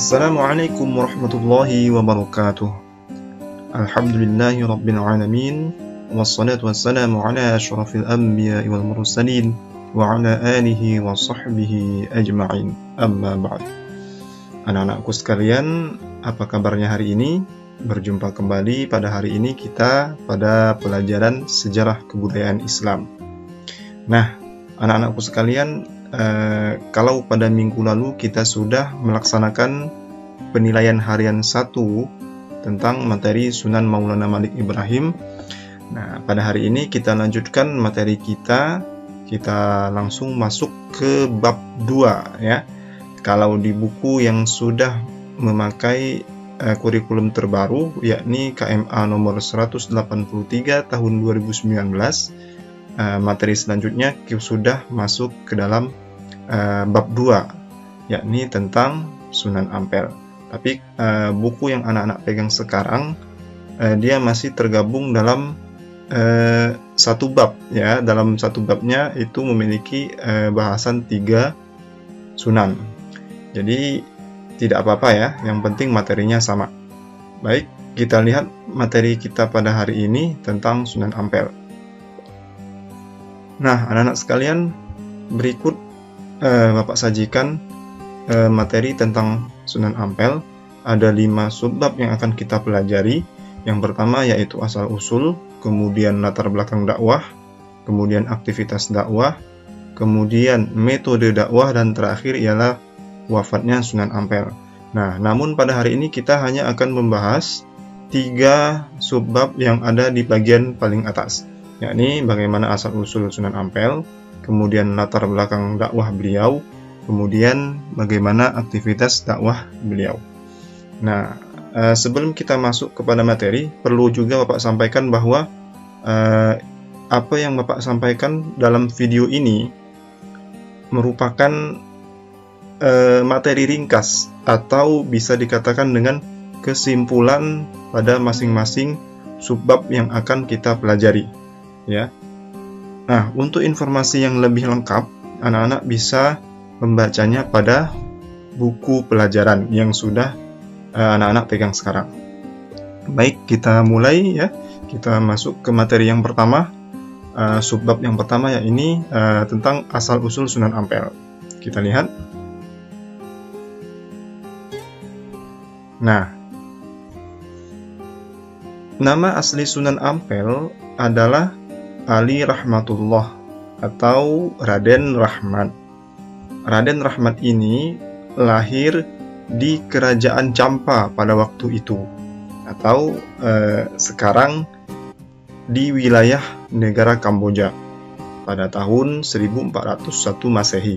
Assalamualaikum warahmatullahi wabarakatuh. Alhamdulillahi rabbil alamin. Wassalatu wassalamu ala asyrafil anbiya'i wal mursalin wa ala alihi wa sahbihi ajma'in. Amma ba'd. Anak-anakku sekalian, apa kabarnya hari ini? Berjumpa kembali pada hari ini kita pada pelajaran sejarah kebudayaan Islam. Nah, anak-anakku sekalian, kalau pada minggu lalu kita sudah melaksanakan penilaian harian 1 tentang materi Sunan Maulana Malik Ibrahim. Nah, pada hari ini kita lanjutkan materi kita langsung masuk ke bab 2 ya. Kalau di buku yang sudah memakai kurikulum terbaru, yakni KMA nomor 183 tahun 2019, materi selanjutnya sudah masuk ke dalam bab 2, yakni tentang Sunan Ampel. Tapi buku yang anak-anak pegang sekarang, dia masih tergabung dalam satu bab ya. Dalam satu babnya itu memiliki bahasan 3 sunan. Jadi tidak apa-apa ya, yang penting materinya sama. Baik, kita lihat materi kita pada hari ini tentang Sunan Ampel. Nah, anak-anak sekalian, berikut Bapak sajikan materi tentang Sunan Ampel. Ada 5 subbab yang akan kita pelajari. Yang pertama yaitu asal-usul, kemudian latar belakang dakwah, kemudian aktivitas dakwah, kemudian metode dakwah, dan terakhir ialah wafatnya Sunan Ampel. Nah, namun pada hari ini kita hanya akan membahas 3 subbab yang ada di bagian paling atas, yakni bagaimana asal-usul Sunan Ampel, kemudian latar belakang dakwah beliau, kemudian bagaimana aktivitas dakwah beliau. Nah, sebelum kita masuk kepada materi, perlu juga Bapak sampaikan bahwa apa yang Bapak sampaikan dalam video ini merupakan materi ringkas, atau bisa dikatakan dengan kesimpulan pada masing-masing subbab yang akan kita pelajari ya. Nah, untuk informasi yang lebih lengkap, anak-anak bisa membacanya pada buku pelajaran yang sudah anak-anak pegang sekarang. Baik, kita mulai ya. Kita masuk ke materi yang pertama, subbab yang pertama, yakni tentang asal-usul Sunan Ampel. Kita lihat. Nah, nama asli Sunan Ampel adalah Ali Rahmatullah atau Raden Rahmat. Raden Rahmat ini lahir di Kerajaan Champa pada waktu itu, atau sekarang di wilayah negara Kamboja pada tahun 1401 Masehi.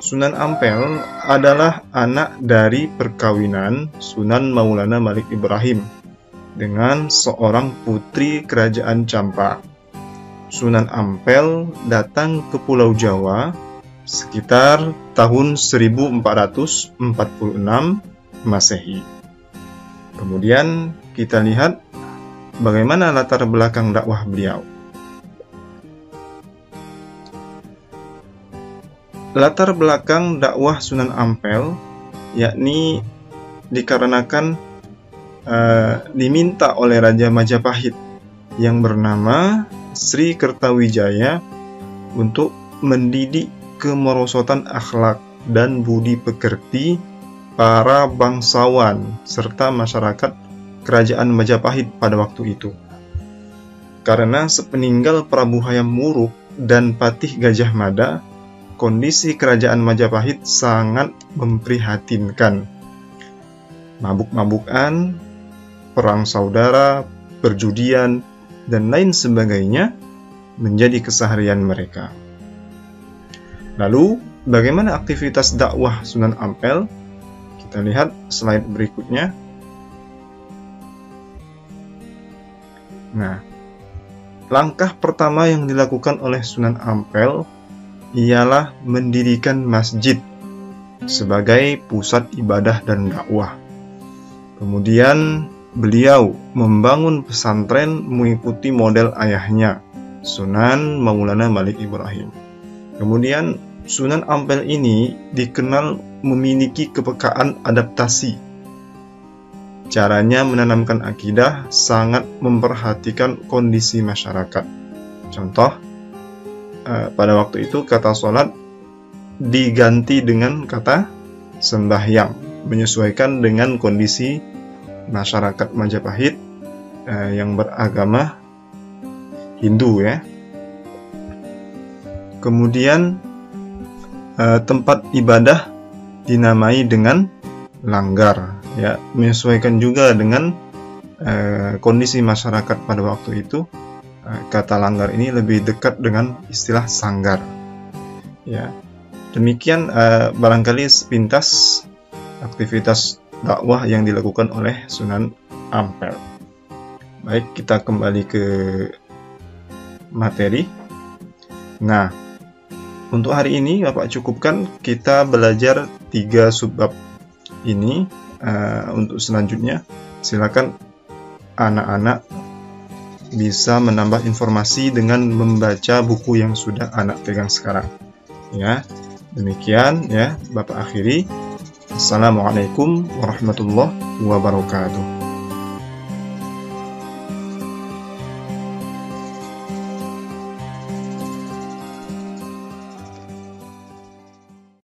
Sunan Ampel adalah anak dari perkawinan Sunan Maulana Malik Ibrahim dengan seorang putri Kerajaan Champa. Sunan Ampel datang ke Pulau Jawa sekitar tahun 1446 Masehi. Kemudian kita lihat bagaimana latar belakang dakwah beliau. Latar belakang dakwah Sunan Ampel yakni dikarenakan diminta oleh Raja Majapahit yang bernama Sri Kertawijaya untuk mendidik kemerosotan akhlak dan budi pekerti para bangsawan serta masyarakat Kerajaan Majapahit pada waktu itu. Karena sepeninggal Prabu Hayam Wuruk dan Patih Gajah Mada, kondisi Kerajaan Majapahit sangat memprihatinkan. Mabuk-mabukan, perang saudara, perjudian, dan lain sebagainya menjadi keseharian mereka. Lalu, bagaimana aktivitas dakwah Sunan Ampel? Kita lihat slide berikutnya. Nah, langkah pertama yang dilakukan oleh Sunan Ampel ialah mendirikan masjid sebagai pusat ibadah dan dakwah. Kemudian beliau membangun pesantren mengikuti model ayahnya, Sunan Maulana Malik Ibrahim. Kemudian Sunan Ampel ini dikenal memiliki kepekaan adaptasi. Caranya menanamkan akidah sangat memperhatikan kondisi masyarakat. Contoh, pada waktu itu kata sholat diganti dengan kata sembahyang, menyesuaikan dengan kondisi masyarakat Majapahit yang beragama Hindu ya. Kemudian tempat ibadah dinamai dengan langgar ya, menyesuaikan juga dengan kondisi masyarakat pada waktu itu. Kata langgar ini lebih dekat dengan istilah sanggar ya. Demikian barangkali sepintas aktivitas dakwah yang dilakukan oleh Sunan Ampel. Baik, kita kembali ke materi. Nah, untuk hari ini Bapak cukupkan kita belajar 3 subbab ini. Untuk selanjutnya silakan anak-anak bisa menambah informasi dengan membaca buku yang sudah anak pegang sekarang ya. Demikian ya Bapak akhiri. Assalamualaikum warahmatullahi wabarakatuh.